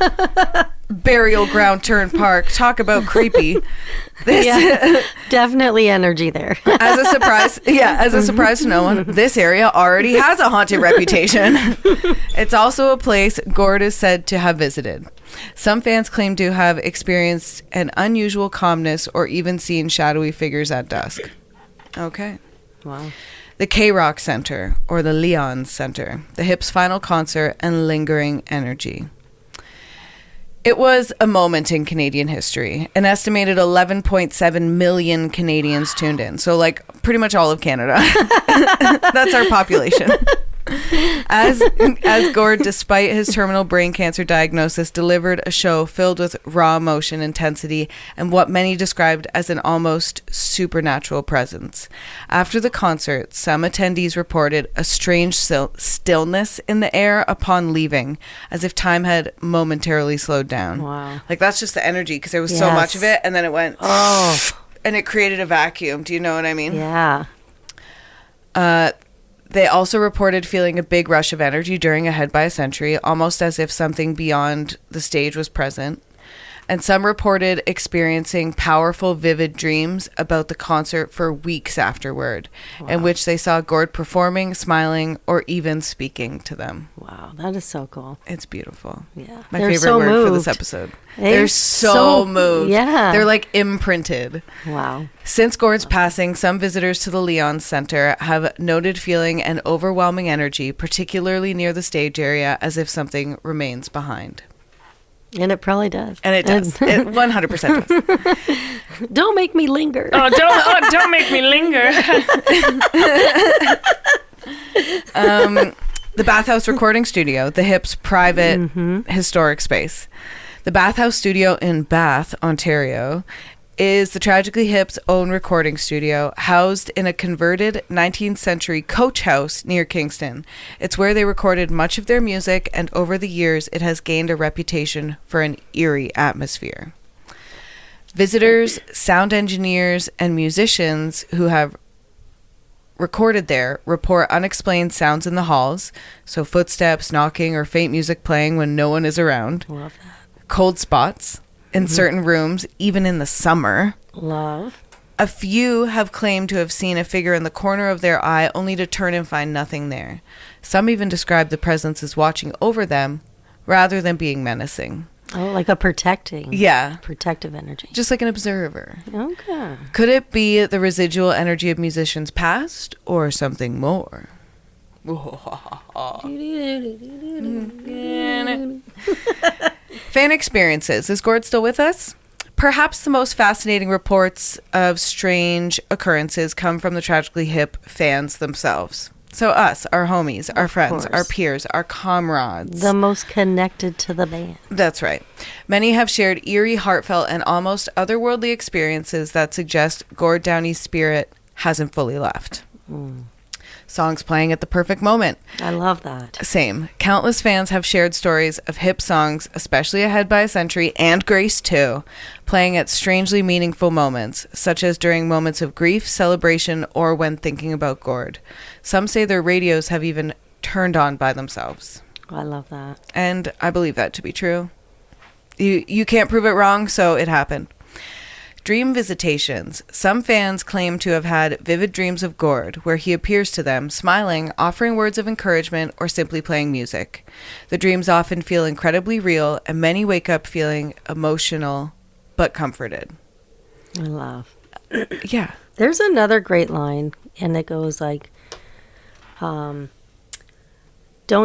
Burial ground turned park. Talk about creepy. This, Yeah, definitely energy there. as a surprise to no one, this area already has a haunted reputation. It's also a place Gord is said to have visited. Some fans claim to have experienced an unusual calmness or even seen shadowy figures at dusk. Okay. Wow. The K-Rock Center, or the Leon's Center, the Hip's final concert and lingering energy. It was a moment in Canadian history. An estimated 11.7 million Canadians tuned in. So, like, pretty much all of Canada. That's our population. As Gord, despite his terminal brain cancer diagnosis, delivered a show filled with raw emotion, intensity, and what many described as an almost supernatural presence. After the concert, some attendees reported a strange stillness in the air upon leaving, as if time had momentarily slowed down. Wow. Like, that's just the energy, because there was so much of it, and then it went, and it created a vacuum. Do you know what I mean? Yeah. They also reported feeling a big rush of energy during Ahead by a Century, almost as if something beyond the stage was present. And some reported experiencing powerful, vivid dreams about the concert for weeks afterward, in which they saw Gord performing, smiling, or even speaking to them. Wow, that is so cool. It's beautiful. Yeah. My They're favorite so word for this moved. episode. They're They're so moved. Yeah. They're like imprinted. Wow. Since Gord's passing, some visitors to the Leon Center have noted feeling an overwhelming energy, particularly near the stage area, as if something remains behind. And it probably does. And it does. It 100% does. Don't make me linger. Don't make me linger. The Bathhouse Recording Studio, the Hip's private historic space. The Bathhouse Studio in Bath, Ontario, is the Tragically Hip's own recording studio, housed in a converted 19th century coach house near Kingston. It's where they recorded much of their music, and over the years it has gained a reputation for an eerie atmosphere. Visitors, sound engineers, and musicians who have recorded there report unexplained sounds in the halls, so footsteps, knocking, or faint music playing when no one is around. Love that. Cold spots in certain rooms, even in the summer. Love. A few have claimed to have seen a figure in the corner of their eye only to turn and find nothing there. Some even describe the presence as watching over them rather than being menacing. Oh, like a protective energy. Just like an observer. Okay. Could it be the residual energy of musicians past or something more? Fan experiences. Is Gord still with us? Perhaps the most fascinating reports of strange occurrences come from the Tragically Hip fans themselves. So us, our homies, our friends, our peers, our comrades. The most connected to the band. That's right. Many have shared eerie, heartfelt, and almost otherworldly experiences that suggest Gord Downey's spirit hasn't fully left. Songs playing at the perfect moment. I love that. Same. Countless fans have shared stories of Hip songs, especially Ahead by a Century and Grace too, playing at strangely meaningful moments, such as during moments of grief, celebration, or when thinking about Gord. Some say their radios have even turned on by themselves. I love that. And I believe that to be true. You can't prove it wrong, so it happened. Dream visitations. Some fans claim to have had vivid dreams of Gord, where he appears to them, smiling, offering words of encouragement, or simply playing music. The dreams often feel incredibly real, and many wake up feeling emotional, but comforted. I love. Yeah. There's another great line, and it goes like, don't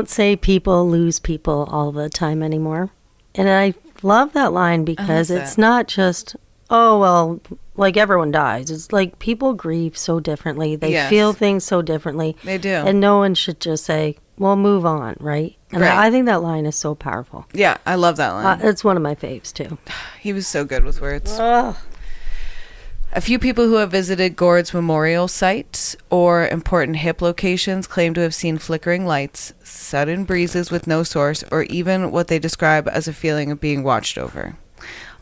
say people lose people all the time anymore. And I love that line because it's not just... oh, well, like everyone dies. It's like people grieve so differently. They feel things so differently. They do. And no one should just say, well, move on, right? And right. I think that line is so powerful. Yeah, I love that line. It's one of my faves, too. He was so good with words. A few people who have visited Gord's memorial sites or important Hip locations claim to have seen flickering lights, sudden breezes with no source, or even what they describe as a feeling of being watched over.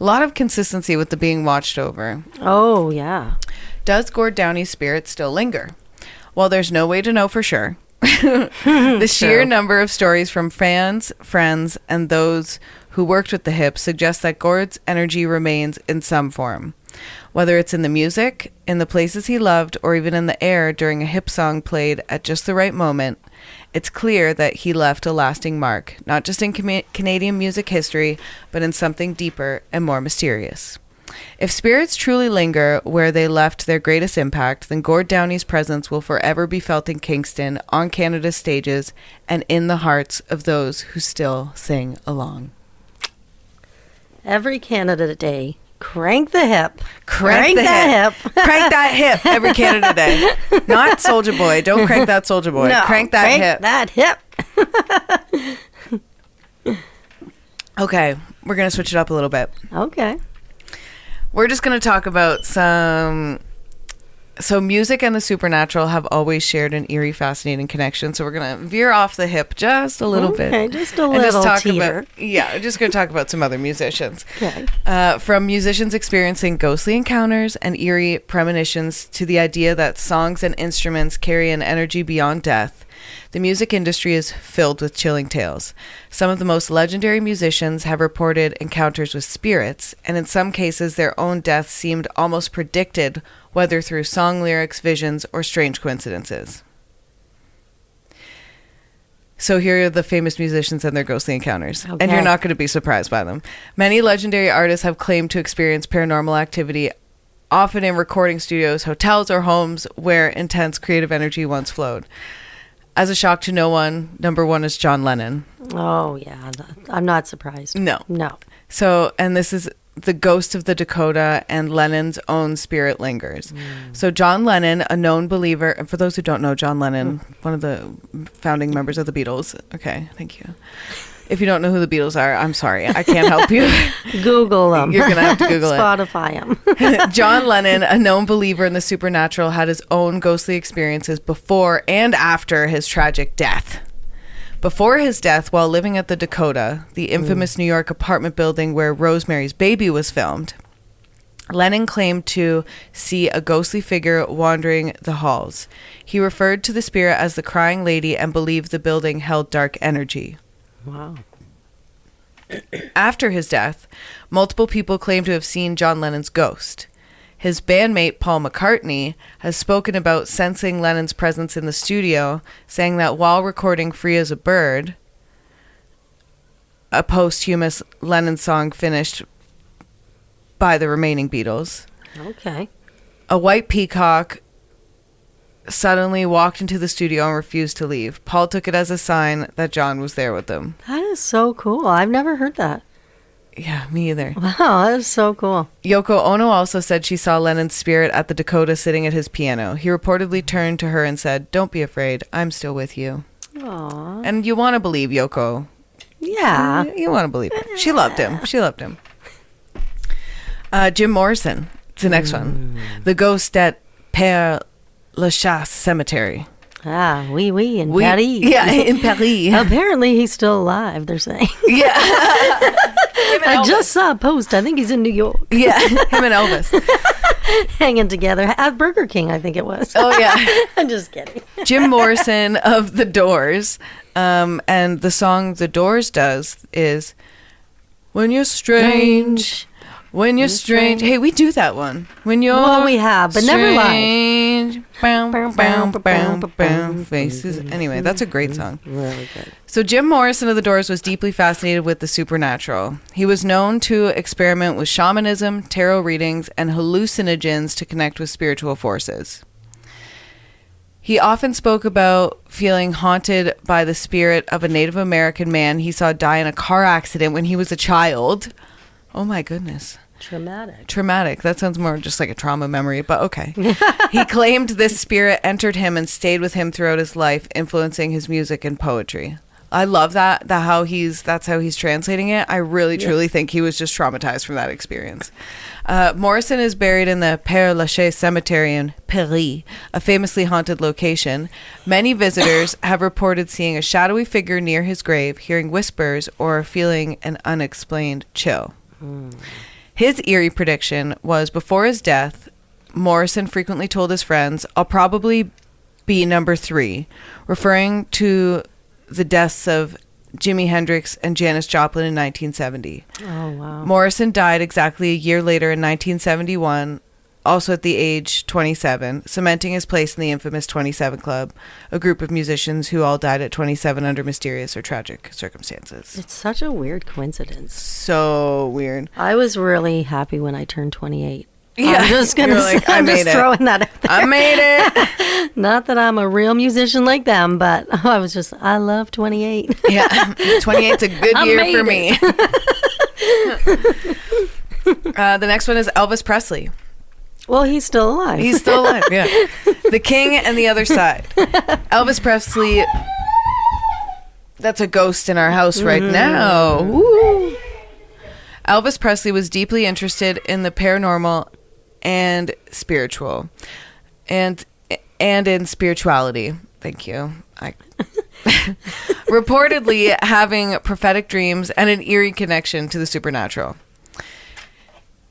A lot of consistency with the being watched over. Oh, yeah. Does Gord Downey's spirit still linger? Well, there's no way to know for sure. The sheer number of stories from fans, friends, and those who worked with the Hip suggest that Gord's energy remains in some form. Whether it's in the music, in the places he loved, or even in the air during a Hip song played at just the right moment, it's clear that he left a lasting mark, not just in Canadian music history, but in something deeper and more mysterious. If spirits truly linger where they left their greatest impact, then Gord Downey's presence will forever be felt in Kingston, on Canada's stages, and in the hearts of those who still sing along. Every Canada Day, crank the hip. Crank the hip. Crank that hip every Canada Day. Not Soulja Boy. Don't crank that Soulja Boy. No, crank that hip. That hip. Okay, we're going to switch it up a little bit. Okay. We're just going to talk about some... So music and the supernatural have always shared an eerie, fascinating connection. So we're going to veer off the hip just a little bit. Okay, just a little teeter. We're just going to talk about some other musicians. Okay. From musicians experiencing ghostly encounters and eerie premonitions to the idea that songs and instruments carry an energy beyond death, the music industry is filled with chilling tales. Some of the most legendary musicians have reported encounters with spirits, and in some cases their own deaths seemed almost predicted, whether through song lyrics, visions, or strange coincidences. So here are the famous musicians and their ghostly encounters. Okay. And you're not going to be surprised by them. Many legendary artists have claimed to experience paranormal activity, often in recording studios, hotels, or homes where intense creative energy once flowed. As a shock to no one, number one is John Lennon. Oh, yeah. I'm not surprised. No. So, and this is the ghost of the Dakota, and Lennon's own spirit lingers. So John Lennon, a known believer, and for those who don't know, John Lennon, one of the founding members of the Beatles. Okay, thank you. If you don't know who the Beatles are, I'm sorry. I can't help you. Google them. You're going to have to Google Spotify them. John Lennon, a known believer in the supernatural, had his own ghostly experiences before and after his tragic death. Before his death, while living at the Dakota, the infamous New York apartment building where Rosemary's Baby was filmed, Lennon claimed to see a ghostly figure wandering the halls. He referred to the spirit as the crying lady and believed the building held dark energy. Wow. After his death, multiple people claim to have seen John Lennon's ghost. His bandmate, Paul McCartney, has spoken about sensing Lennon's presence in the studio, saying that while recording Free as a Bird, a posthumous Lennon song finished by the remaining Beatles, Okay. a white peacock suddenly walked into the studio and refused to leave. Paul took it as a sign that John was there with them. That is so cool. I've never heard that. Yeah, me either. Wow, that is so cool. Yoko Ono also said she saw Lennon's spirit at the Dakota sitting at his piano. He reportedly turned to her and said, "Don't be afraid. I'm still with you." Aww. And you want to believe Yoko. Yeah. You want to believe it. She loved him. She loved him. Jim Morrison. It's the next one. The ghost at Père Lachaise Cemetery. Ah, oui, in Paris. Yeah, in Paris. Apparently he's still alive, they're saying. Yeah. I just saw a post. I think he's in New York. Yeah, him and Elvis. Hanging together at Burger King, I think it was. Oh, yeah. I'm just kidding. Jim Morrison of The Doors. And the song The Doors does is When You're Strange. When you're strange. Hey, we do that one. When you're Well, we have, but never live. strange. Bow, faces. Anyway, that's a great song. Really good. So Jim Morrison of The Doors was deeply fascinated with the supernatural. He was known to experiment with shamanism, tarot readings, and hallucinogens to connect with spiritual forces. He often spoke about feeling haunted by the spirit of a Native American man he saw die in a car accident when he was a child. Oh my goodness. Traumatic. That sounds more just like a trauma memory, but okay. He claimed this spirit entered him and stayed with him throughout his life, influencing his music and poetry. I love that that's how he's translating it. I really, truly think he was just traumatized from that experience. Morrison is buried in the Père Lachaise Cemetery in Paris, a famously haunted location. Many visitors have reported seeing a shadowy figure near his grave, hearing whispers, or feeling an unexplained chill. His eerie prediction was before his death, Morrison frequently told his friends, "I'll probably be number 3," referring to the deaths of Jimi Hendrix and Janis Joplin in 1970. Oh, wow. Morrison died exactly a year later in 1971, also at the age 27, cementing his place in the infamous 27 Club, a group of musicians who all died at 27 under mysterious or tragic circumstances. It's such a weird coincidence. So weird. I was really happy when I turned 28. Yeah, I'm just gonna say, I'm just throwing that out there. I made it. Not that I'm a real musician like them, but I love 28. Yeah, 28's a good year for me. The next one is Elvis Presley. Well, he's still alive. He's still alive, yeah. The King and the Other Side. Elvis Presley. That's a ghost in our house right now. Woo. Elvis Presley was deeply interested in the paranormal and spiritual, and in spirituality. Thank you. Reportedly having prophetic dreams and an eerie connection to the supernatural.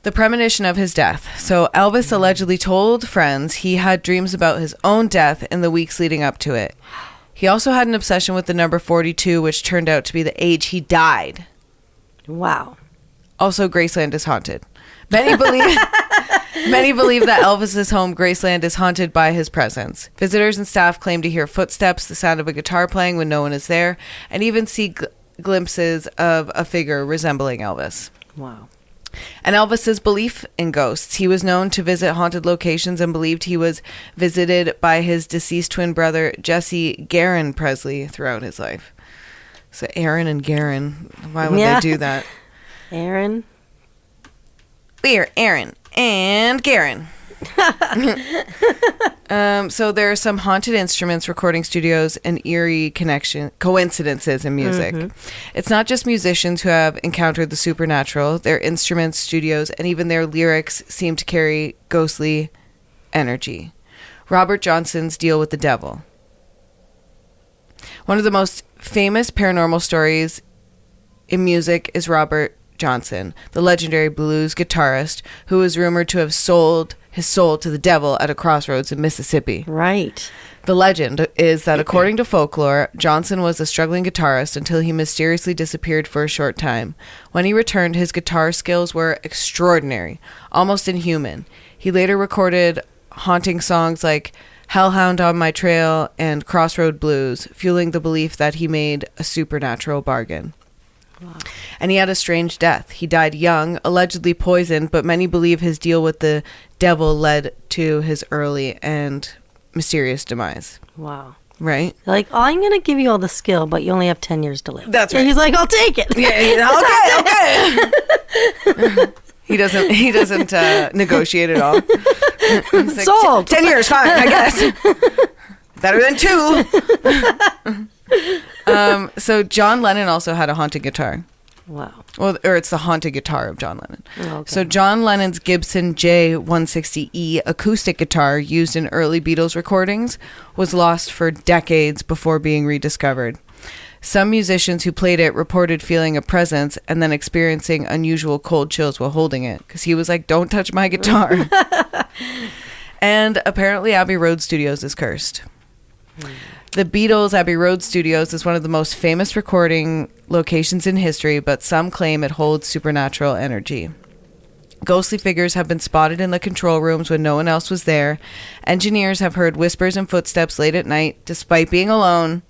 The premonition of his death. So Elvis allegedly told friends he had dreams about his own death in the weeks leading up to it. He also had an obsession with the number 42, which turned out to be the age he died. Wow. Also, Graceland is haunted. Many believe that Elvis's home, Graceland, is haunted by his presence. Visitors and staff claim to hear footsteps, the sound of a guitar playing when no one is there, and even see glimpses of a figure resembling Elvis. Wow. And Elvis's belief in ghosts. He was known to visit haunted locations and believed he was visited by his deceased twin brother, Jesse Garin Presley, throughout his life. So Aaron and Garin, why would they do that? Aaron. We're Aaron and Garin. So there are some haunted instruments, recording studios, and eerie coincidences in music. It's not just musicians who have encountered the supernatural. Their instruments, studios, and even their lyrics seem to carry ghostly energy. Robert Johnson's Deal with the Devil. One of the most famous paranormal stories in music is Robert Johnson, the legendary blues guitarist who was rumored to have sold his soul to the devil at a crossroads in Mississippi. Right. The legend is that according to folklore, Johnson was a struggling guitarist until he mysteriously disappeared for a short time. When he returned, his guitar skills were extraordinary, almost inhuman. He later recorded haunting songs like Hellhound on My Trail and Crossroad Blues, fueling the belief that he made a supernatural bargain. Wow. And he had a strange death. He died young, allegedly poisoned, but many believe his deal with the devil led to his early and mysterious demise. Wow. Right? Like, oh, I'm going to give you all the skill, but you only have 10 years to live. That's right. And he's like, I'll take it. Yeah, okay. He doesn't negotiate at all. He's like, Sold. 10 years, fine, I guess. Better than 2. So John Lennon also had a haunted guitar. Wow. Well, or it's the haunted guitar of John Lennon. Oh, okay. So John Lennon's Gibson J160E acoustic guitar used in early Beatles recordings was lost for decades before being rediscovered. Some musicians who played it reported feeling a presence and then experiencing unusual cold chills while holding it, because he was like, don't touch my guitar. And apparently Abbey Road Studios is cursed. The Beatles' Abbey Road Studios is one of the most famous recording locations in history, but some claim it holds supernatural energy. Ghostly figures have been spotted in the control rooms when no one else was there. Engineers have heard whispers and footsteps late at night, despite being alone.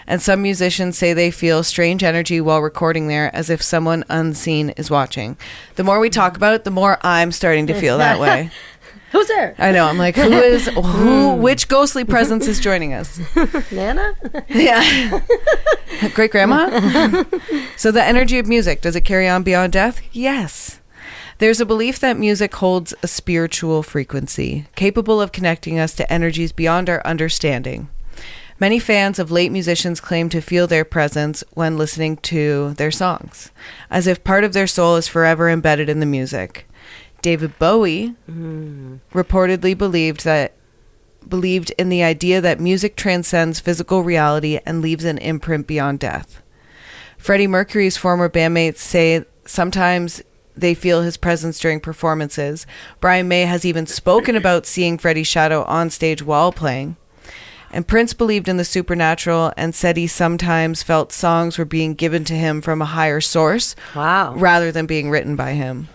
And some musicians say they feel strange energy while recording there, as if someone unseen is watching. The more we talk about it, the more I'm starting to feel that way. Who's there? I know. I'm like, which ghostly presence is joining us? Nana? Yeah. Great grandma? So the energy of music, does it carry on beyond death? Yes. There's a belief that music holds a spiritual frequency, capable of connecting us to energies beyond our understanding. Many fans of late musicians claim to feel their presence when listening to their songs, as if part of their soul is forever embedded in the music. David Bowie reportedly believed in the idea that music transcends physical reality and leaves an imprint beyond death. Freddie Mercury's former bandmates say sometimes they feel his presence during performances. Brian May has even spoken about seeing Freddie's shadow on stage while playing. And Prince believed in the supernatural and said he sometimes felt songs were being given to him from a higher source, rather than being written by him.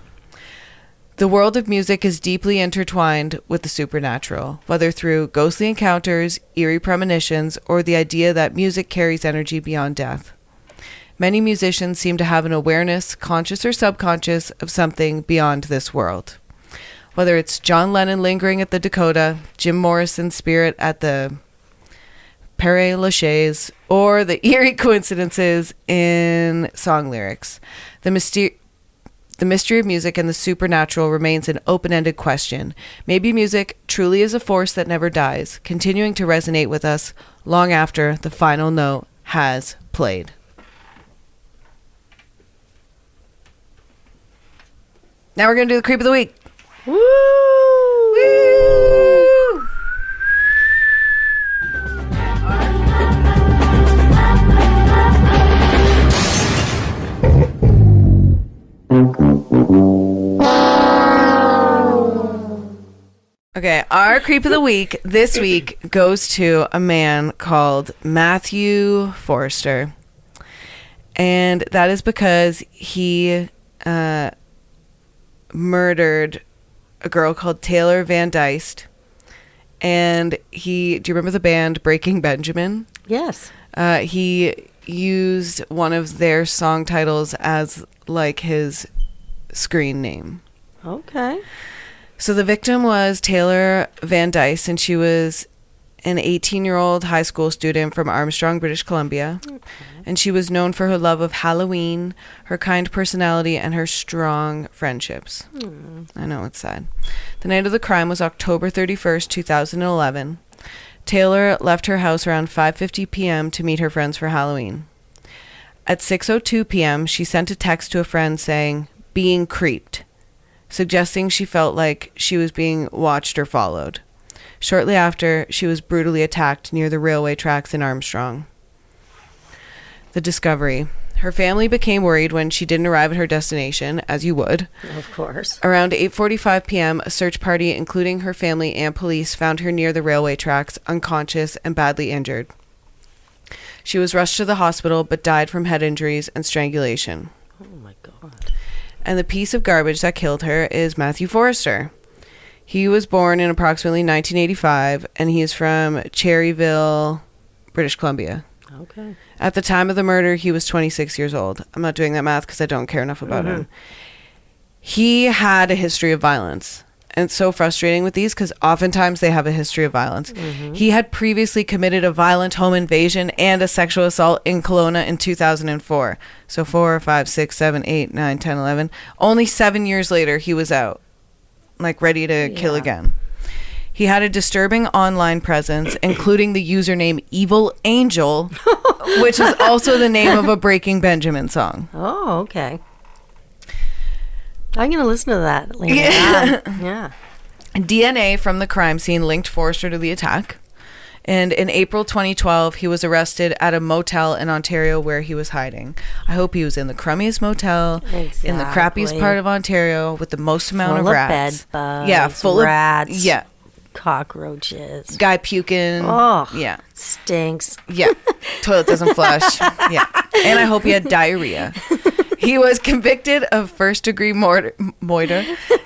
The world of music is deeply intertwined with the supernatural, whether through ghostly encounters, eerie premonitions, or the idea that music carries energy beyond death. Many musicians seem to have an awareness, conscious or subconscious, of something beyond this world. Whether it's John Lennon lingering at the Dakota, Jim Morrison's spirit at the Père Lachaise, or the eerie coincidences in song lyrics, the mystery of music and the supernatural remains an open-ended question. Maybe music truly is a force that never dies, continuing to resonate with us long after the final note has played. Now we're going to do the creep of the week. Woo! Woo! Okay, our creep of the week this week goes to a man called Matthew Forrester. And that is because he murdered a girl called Taylor Van Dyst. And do you remember the band Breaking Benjamin? Yes. He used one of their song titles as like his screen name. Okay. So the victim was Taylor Van Dyst, and she was an 18-year-old high school student from Armstrong, British Columbia. Okay. And she was known for her love of Halloween, her kind personality, and her strong friendships. I know, it's sad. The night of the crime was October 31st, 2011. Taylor left her house around 5:50 p.m. to meet her friends for Halloween. At 6:02 p.m., she sent a text to a friend saying, "being creeped," suggesting she felt like she was being watched or followed. Shortly after, she was brutally attacked near the railway tracks in Armstrong. The discovery. Her family became worried when she didn't arrive at her destination, as you would. Of course. Around 8:45 p.m., a search party, including her family and police, found her near the railway tracks, unconscious and badly injured. She was rushed to the hospital, but died from head injuries and strangulation. Oh my God. And the piece of garbage that killed her is Matthew Forrester. He was born in approximately 1985, and he is from Cherryville, British Columbia. Okay. At the time of the murder, he was 26 years old. I'm not doing that math because I don't care enough about him. He had a history of violence. And it's so frustrating with these because oftentimes they have a history of violence. He had previously committed a violent home invasion and a sexual assault in Kelowna in 2004. So 4, 5, 6, 7, 8, 9, 10, 11. Only 7 years later, he was out, like ready to kill again. He had a disturbing online presence, including the username Evil Angel, which is also the name of a Breaking Benjamin song. Oh, okay. I'm going to listen to that later. Yeah. DNA from the crime scene linked Forrester to the attack. And in April 2012, he was arrested at a motel in Ontario where he was hiding. I hope he was in the crummiest motel, in the crappiest part of Ontario with the most amount of rats. Bed bugs, yeah, full rats. of yeah. Cockroaches. Guy puking. Oh, yeah. Stinks. Yeah. Toilet doesn't flush. Yeah. And I hope he had diarrhea. He was convicted of first-degree murder.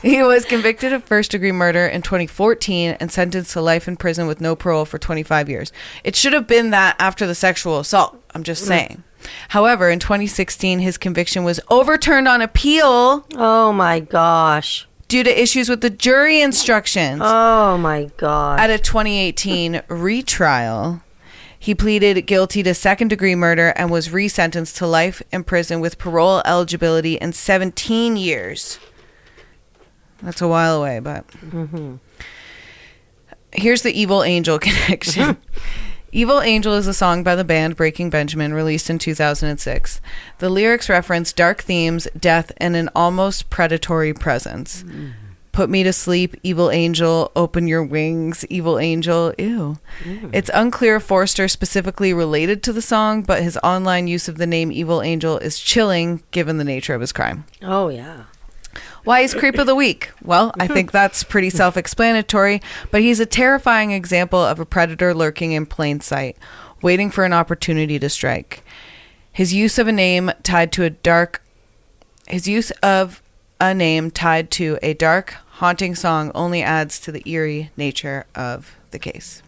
He was convicted of first-degree murder in 2014 and sentenced to life in prison with no parole for 25 years. It should have been that after the sexual assault. I'm just saying. However, in 2016, his conviction was overturned on appeal. Oh, my gosh. Due to issues with the jury instructions. Oh, my gosh. At a 2018 retrial, he pleaded guilty to second-degree murder and was resentenced to life in prison with parole eligibility in 17 years. That's a while away, but... Here's the Evil Angel connection. Evil Angel is a song by the band Breaking Benjamin, released in 2006. The lyrics reference dark themes, death, and an almost predatory presence. Put me to sleep, evil angel. Open your wings, evil angel. Ew. It's unclear if Forrester specifically related to the song, but his online use of the name Evil Angel is chilling given the nature of his crime. Oh, yeah. Why he's Creep of the Week? Well, I think that's pretty self-explanatory, but he's a terrifying example of a predator lurking in plain sight, waiting for an opportunity to strike. His use of a name tied to a dark, haunting song only adds to the eerie nature of the case.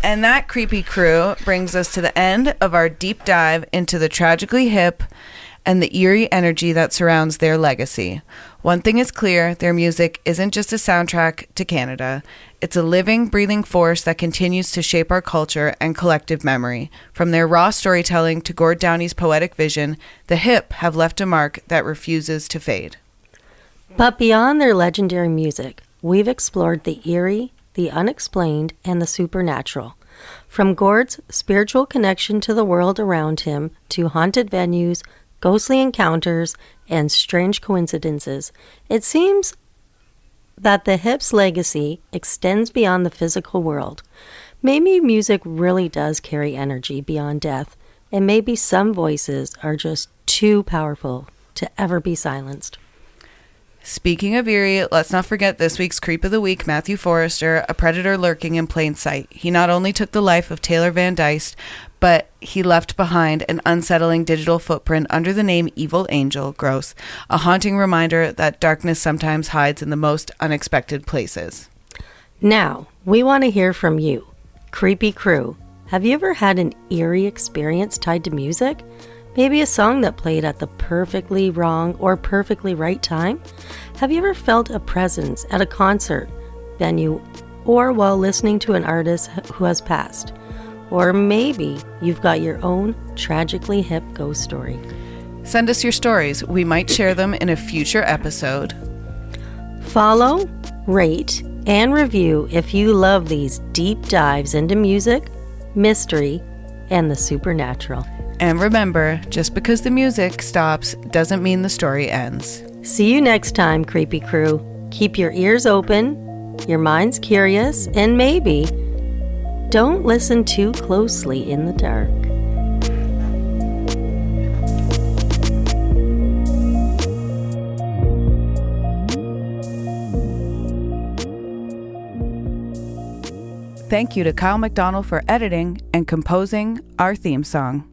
And that creepy crew brings us to the end of our deep dive into the Tragically Hip and the eerie energy that surrounds their legacy. One thing is clear, their music isn't just a soundtrack to Canada. It's a living, breathing force that continues to shape our culture and collective memory. From their raw storytelling to Gord Downey's poetic vision, the Hip have left a mark that refuses to fade. But beyond their legendary music, we've explored the eerie, the unexplained, and the supernatural. From Gord's spiritual connection to the world around him, to haunted venues, ghostly encounters, and strange coincidences, it seems that the Hip's legacy extends beyond the physical world. Maybe music really does carry energy beyond death, and maybe some voices are just too powerful to ever be silenced. Speaking of eerie, let's not forget this week's Creep of the Week, Matthew Forrester, a predator lurking in plain sight. He not only took the life of Taylor Van Dyst, but he left behind an unsettling digital footprint under the name Evil Angel, gross, a haunting reminder that darkness sometimes hides in the most unexpected places. Now, we want to hear from you, Creepy Crew. Have you ever had an eerie experience tied to music? Maybe a song that played at the perfectly wrong or perfectly right time? Have you ever felt a presence at a concert, venue, or while listening to an artist who has passed? Or maybe you've got your own Tragically Hip ghost story. Send us your stories. We might share them in a future episode. Follow, rate, and review if you love these deep dives into music, mystery, and the supernatural. And remember, just because the music stops doesn't mean the story ends. See you next time, Creepy Crew. Keep your ears open, your minds curious, and maybe Don't listen too closely in the dark. Thank you to Kyle McDonald for editing and composing our theme song.